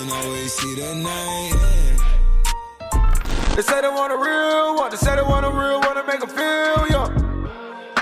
can always see the name. They say they want a real one, they say they want a real one to make them feel young.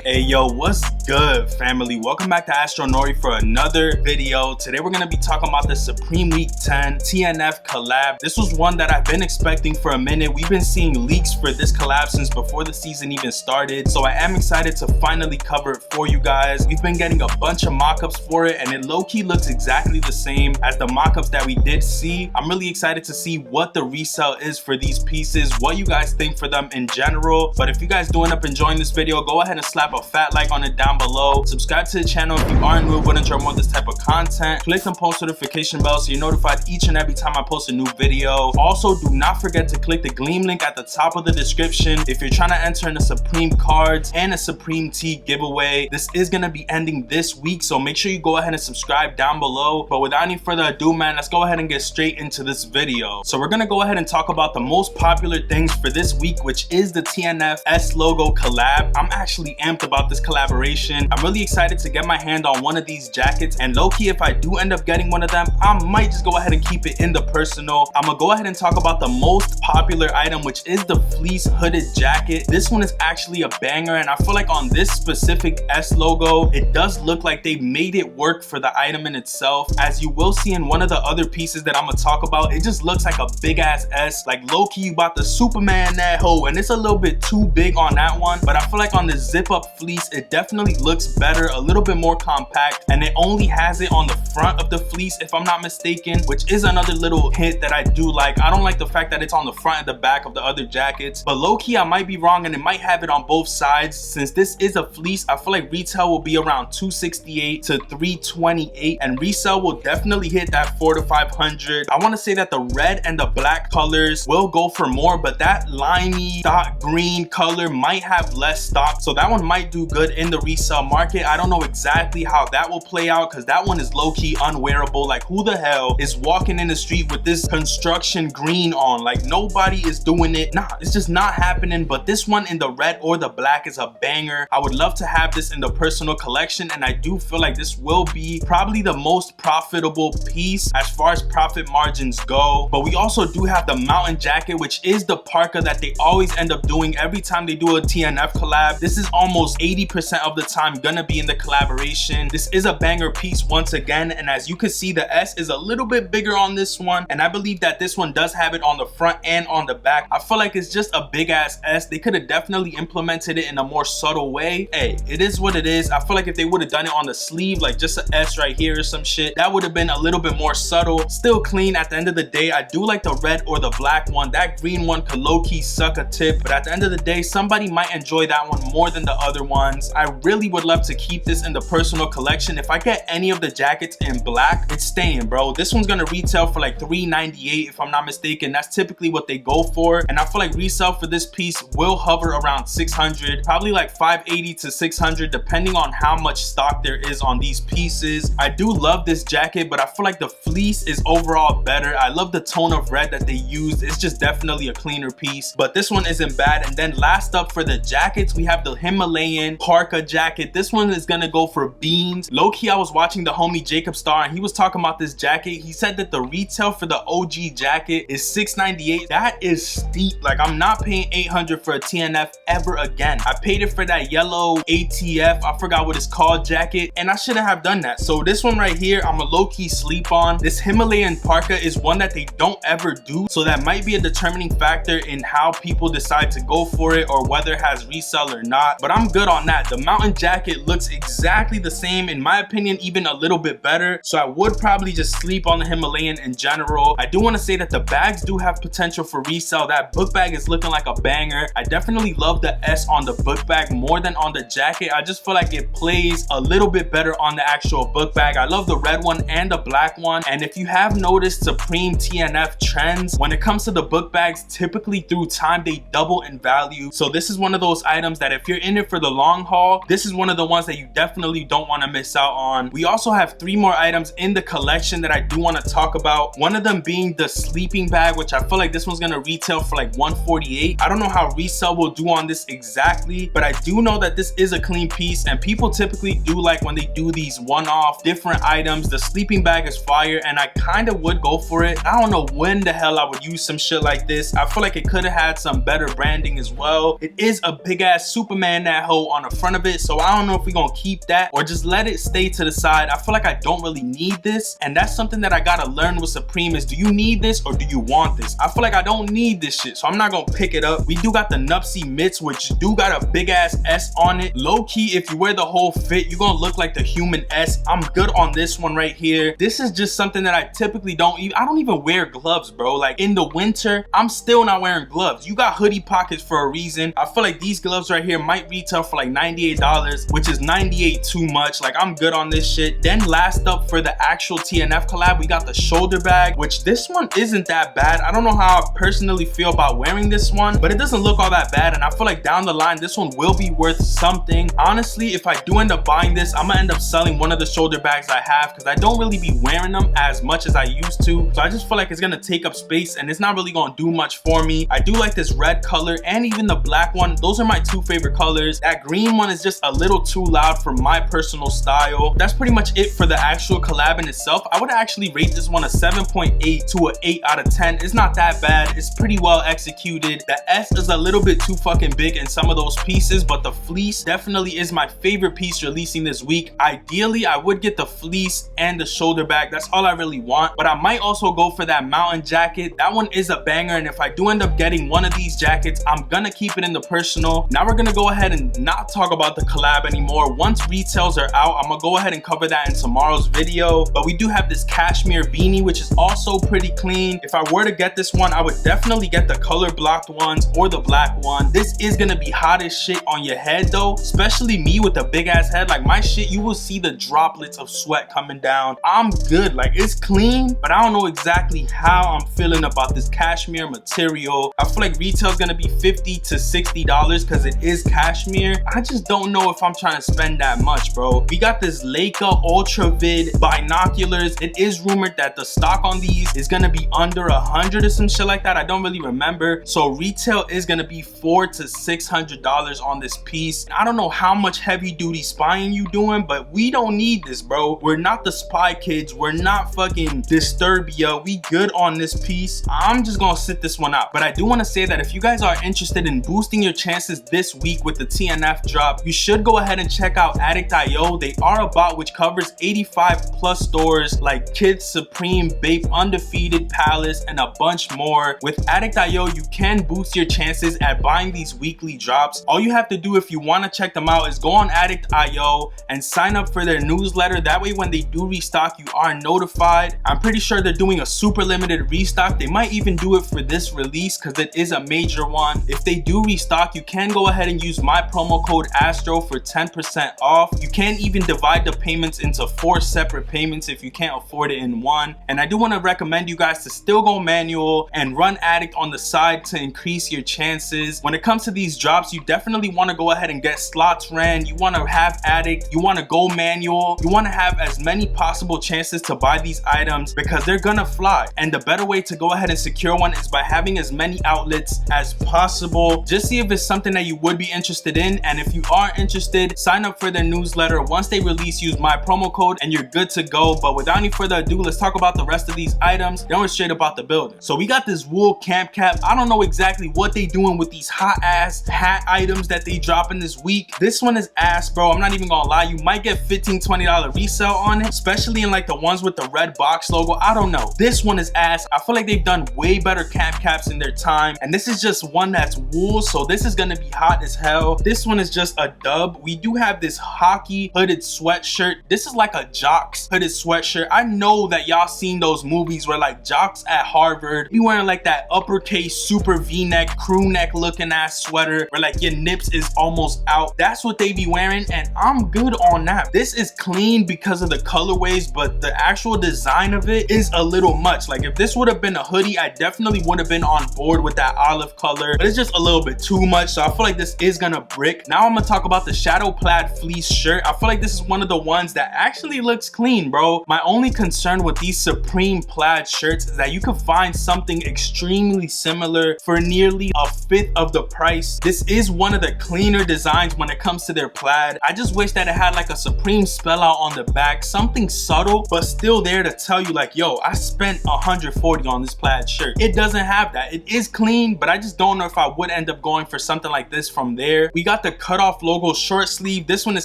Hey yo, what's good, family? Welcome back to Astronori for another video. Today we're gonna be talking about the Supreme Week 10 TNF collab. This was one that I've been expecting for a minute. We've been seeing leaks for this collab since before the season even started, so I am excited to finally cover it for you guys. We've been getting a bunch of mock-ups for it, and it low-key looks exactly the same as the mock-ups that we did see. I'm really excited to see what the resell is for these pieces, what you guys think for them in general. But if you guys do end up enjoying this video, go ahead and slap a fat like on it down below. Subscribe to the channel if you are new and would enjoy more of this type of content. Click the post notification bell so you're notified each and every time I post a new video. Also, do not forget to click the Gleam link at the top of the description if you're trying to enter in a Supreme cards and a Supreme tee giveaway. This is going to be ending this week, so make sure you go ahead and subscribe down below. But without any further ado, man, let's go ahead and get straight into this video. So we're going to go ahead and talk about the most popular things for this week, which is the TNF S logo collab. I'm actually amped about this collaboration. I'm really excited to get my hand on one of these jackets, and low-key, if I do end up getting one of them, I might just go ahead and keep it in the personal. I'm gonna go ahead and talk about the most popular item, which is the fleece hooded jacket. This one is actually a banger, and I feel like on this specific S logo, it does look like they made it work for the item in itself. As you will see in one of the other pieces that I'm gonna talk about, it just looks like a big ass S. Like low-key, you bought the Superman that hoe, and it's a little bit too big on that one, but I feel like on the zip up fleece, it definitely looks better, a little bit more compact, and it only has it on the front of the fleece if I'm not mistaken, which is another little hint that I do like. I don't like the fact that it's on the front and the back of the other jackets, but low-key I might be wrong and it might have it on both sides. Since this is a fleece, I feel like retail will be around $268 to $328, and resell will definitely hit that $400 to $500. I want to say that the red and the black colors will go for more, but that limey dark green color might have less stock, so that one might do good in the resell market. I don't know exactly how that will play out because that one is low-key unwearable. Like, who the hell is walking in the street with this construction green on? Like, nobody is doing it. Nah, it's just not happening. But this one in the red or the black is a banger. I would love to have this in the personal collection, and I do feel like this will be probably the most profitable piece as far as profit margins go. But we also do have the mountain jacket, which is the parka that they always end up doing every time they do a TNF collab. This is almost 80% of the time gonna be in the collaboration. This is a banger piece once again, and as you can see, the S is a little bit bigger on this one, and I believe that this one does have it on the front and on the back. I feel like it's just a big ass S. They could have definitely implemented it in a more subtle way. Hey, it is what it is. I feel like if they would have done it on the sleeve, like just an S right here or some shit, that would have been a little bit more subtle. Still clean at the end of the day. I do like the red or the black one. That green one could low-key suck a tip, but at the end of the day, somebody might enjoy that one more than the other ones. I really would love to keep this in the personal collection. If I get any of the jackets in black, it's staying, bro. This one's gonna retail for like $398 if I'm not mistaken. That's typically what they go for, and I feel like resale for this piece will hover around $600, probably like $580 to $600 depending on how much stock there is on these pieces. I do love this jacket, but I feel like the fleece is overall better. I love the tone of red that they used. It's just definitely a cleaner piece, but this one isn't bad. And then last up for the jackets, we have the Himalayan Parka jacket. This one is gonna go for beans. Low-key, I was watching the homie Jacob Star, and he was talking about this jacket. He said that the retail for the OG jacket is $698. That is steep. Like, I'm not paying $800 for a TNF ever again. I paid it for that yellow ATF, I forgot what it's called, jacket, and I shouldn't have done that. So this one right here, I'm a low-key sleep on. This Himalayan Parka is one that they don't ever do, so that might be a determining factor in how people decide to go for it or whether it has resell or not, but I'm good on that. The mountain jacket looks exactly the same, in my opinion, even a little bit better, so I would probably just sleep on the Himalayan in general. I do want to say that the bags do have potential for resell. That book bag is looking like a banger. I definitely love the S on the book bag more than on the jacket. I just feel like it plays a little bit better on the actual book bag. I love the red one and the black one, and if you have noticed Supreme TNF trends, when it comes to the book bags, typically through time they double in value. So this is one of those items that if you're in it for the long haul, this this is one of the ones that you definitely don't want to miss out on. We also have 3 more items in the collection that I do want to talk about. One of them being the sleeping bag, which I feel like this one's gonna retail for like $148. I don't know how Resell will do on this exactly, but I do know that this is a clean piece, and people typically do like when they do these one-off different items. The sleeping bag is fire, and I kind of would go for it. I don't know when the hell I would use some shit like this. I feel like it could have had some better branding as well. It is a big ass Superman that hoe on the front of it, so I don't know if we're gonna keep that or just let it stay to the side. I feel like I don't really need this, and that's something that I gotta learn with Supreme is, do you need this or do you want this? I feel like I don't need this shit, so I'm not gonna pick it up. We do got the Nupsy mitts, which do got a big ass S on it. Low key, if you wear the whole fit, you're gonna look like the human S. I'm good on this one right here. This is just something that I typically don't even wear gloves, bro. Like in the winter, I'm still not wearing gloves. You got hoodie pockets for a reason. I feel like these gloves right here might retail for like $98, which is $98 too much. Like, I'm good on this shit. Then last up for the actual TNF collab, we got the shoulder bag, which this one isn't that bad. I don't know how I personally feel about wearing this one, but it doesn't look all that bad, and I feel like down the line this one will be worth something. Honestly, if I do end up buying this, I'm gonna end up selling one of the shoulder bags I have, because I don't really be wearing them as much as I used to, so I just feel like it's gonna take up space and it's not really gonna do much for me. I do like this red color and even the black one. Those are my 2 favorite colors. That green one is just a little too loud for my personal style. That's pretty much it for the actual collab in itself. I would actually rate this one a 7.8 to an 8 out of 10. It's not that bad. It's pretty well executed. The S is a little bit too fucking big in some of those pieces, but the fleece definitely is my favorite piece releasing this week. Ideally, I would get the fleece and the shoulder bag. That's all I really want, but I might also go for that mountain jacket. That one is a banger, and if I do end up getting one of these jackets, I'm gonna keep it in the personal. Now we're gonna go ahead and not talk about the collab anymore. Once retails are out, I'm gonna go ahead and cover that in tomorrow's video, but we do have this Cashmere beanie, which is also pretty clean. If I were to get this one, I would definitely get the color blocked ones or the black one. This is gonna be hot as shit on your head though, especially me with a big ass head. Like my shit, you will see the droplets of sweat coming down. I'm good. Like, it's clean, but I don't know exactly how I'm feeling about this cashmere material. I feel like retail is gonna be $50 to $60 because it is cashmere. I just don't know if I'm trying to spend that much, bro. We got this Leica Ultra Vid binoculars. It is rumored that the stock on these is gonna be under 100 or some shit like that. I don't really remember. So retail is gonna be $400 to $600 on this piece. I don't know how much heavy duty spying you doing, but we don't need this, bro. We're not the Spy Kids. We're not fucking Disturbia. We good on this piece. I'm just gonna sit this one out. But I do want to say that if you guys are interested in boosting your chances this week with the TNF drop, you should go ahead and check out Addict.io. They are a bot which covers 85 plus stores like Kids, Supreme, Bape, Undefeated, Palace, and a bunch more. With Addict.io, you can boost your chances at buying these weekly drops. All you have to do if you want to check them out is go on Addict.io and sign up for their newsletter. That way when they do restock, you are notified. I'm pretty sure they're doing a super limited restock. They might even do it for this release because it is a major one. If they do restock, you can go ahead and use my promo code Astro for 10% off. You can even divide the payments into 4 separate payments if you can't afford it in one. And I do want to recommend you guys to still go manual and run Addict on the side to increase your chances. When it comes to these drops, you definitely want to go ahead and get slots ran. You want to have Addict. You want to go manual. You want to have as many possible chances to buy these items because they're gonna fly. And the better way to go ahead and secure one is by having as many outlets as possible. Just see if it's something that you would be interested in, and if you are interested, sign up for their newsletter. Once they release, use my promo code and you're good to go. But without any further ado, let's talk about the rest of these items, then we're straight about the building. So we got this wool camp cap. I don't know exactly what they doing with these hot ass hat items that they dropping this week. This one is ass, bro. I'm not even gonna lie. You might get $15-20 resale on it, especially in like the ones with the red box logo. I don't know. This one is ass. I feel like they've done way better camp caps in their time, and this is just one that's wool, so this is gonna be hot as hell. This one is just a dub. We do have this hockey hooded sweatshirt. This is like a Jocks hooded sweatshirt. I know that y'all seen those movies where like Jocks at Harvard be wearing like that uppercase super v-neck crew neck looking ass sweater where like your nips is almost out. That's what they be wearing, and I'm good on that. This is clean because of the colorways, but the actual design of it is a little much. Like if this would have been a hoodie, I definitely would have been on board with that olive color, but it's just a little bit too much, so I feel like this is gonna brick. Now I'm gonna talk about the shadow plaid fleece shirt. I feel like this is one of the ones that actually looks clean, bro. My only concern with these Supreme plaid shirts is that you can find something extremely similar for nearly a fifth of the price. This is one of the cleaner designs when it comes to their plaid. I just wish that it had like a Supreme spell out on the back, something subtle but still there to tell you like, yo, I spent 140 on this plaid shirt. It doesn't have that. It is clean, but I just don't know if I would end up going for something like this from there. We got the cutoff logo short sleeve. This one is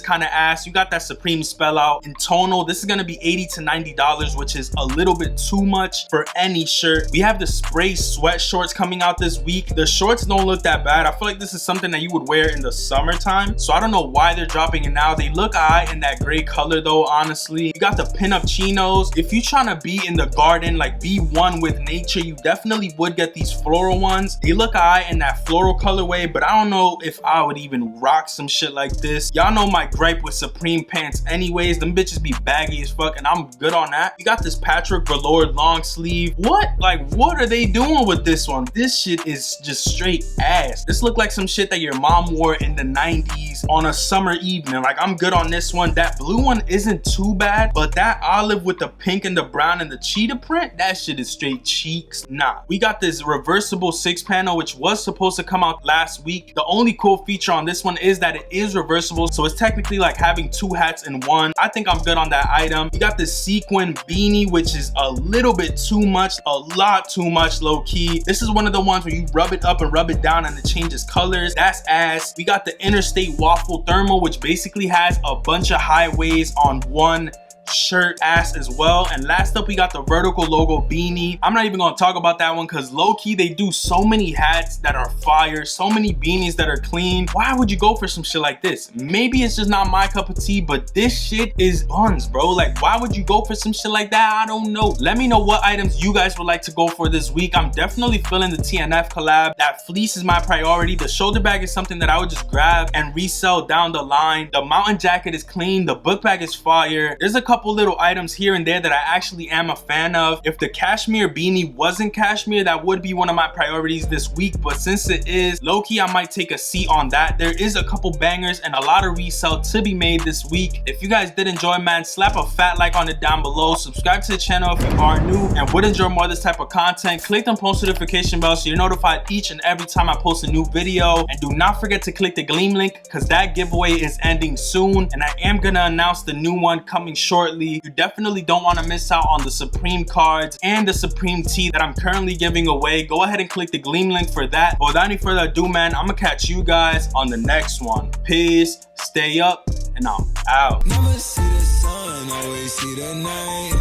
kind of ass. You got that Supreme spell out in tonal. This is gonna be $80 to $90, which is a little bit too much for any shirt. We have the spray sweat shorts coming out this week. The shorts don't look that bad. I feel like this is something that you would wear in the summertime, so I don't know why they're dropping it now. They look alright in that gray color though, honestly. You got the pinup chinos. If you're trying to be in the garden, like be one with nature, you definitely would get these floral ones. They look alright in that floral colorway, but I don't know if I would even rock some shit like this. Y'all know my gripe with Supreme pants anyways. Them bitches be baggy as fuck, and I'm good on that. You got this Patrick velour long sleeve. What? Like, what are they doing with this one? This shit is just straight ass. This look like some shit that your mom wore in the 90s on a summer evening. Like, I'm good on this one. That blue one isn't too bad, but that olive with the pink and the brown and the cheetah print, that shit is straight cheeks. Nah. We got this reversible 6-panel, which was supposed to come out last week. The only cool feature on this one is that it is reversible, so it's technically like having two hats in one. I think I'm good on that item. You got this sequin beanie, which is a little bit too much, a lot too much low key. This is one of the ones where you rub it up and rub it down and it changes colors. That's ass. We got the Interstate waffle thermal, which basically has a bunch of highways on one shirt, ass as well. And last up, we got the vertical logo beanie. I'm not even gonna talk about that one because low-key they do so many hats that are fire, so many beanies that are clean. Why would you go for some shit like this? Maybe it's just not my cup of tea, but this shit is buns, bro. Like, why would you go for some shit like that? I don't know. Let me know what items you guys would like to go for this week. I'm definitely feeling the TNF collab. That fleece is my priority. The shoulder bag is something that I would just grab and resell down the line. The mountain jacket is clean. The book bag is fire. There's a couple little items here and there that I actually am a fan of. If the Cashmere beanie wasn't Cashmere, that would be one of my priorities this week, but since it is, low-key I might take a seat on that. There is a couple bangers and a lot of resell to be made this week. If you guys did enjoy, man, slap a fat like on it down below. Subscribe to the channel if you are new and would enjoy more of this type of content. Click the post notification bell so you're notified each and every time I post a new video, and do not forget to click the Gleam link because that giveaway is ending soon and I am gonna announce the new one coming shortly. You definitely don't want to miss out on the Supreme cards and the Supreme tee that I'm currently giving away. Go ahead and click the Gleam link for that. But without any further ado, man, I'm gonna catch you guys on the next one. Peace, stay up, and I'm out. Never see the sun, always see the night.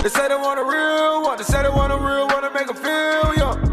They say they want a real one, they say they want a real one to make them feel young.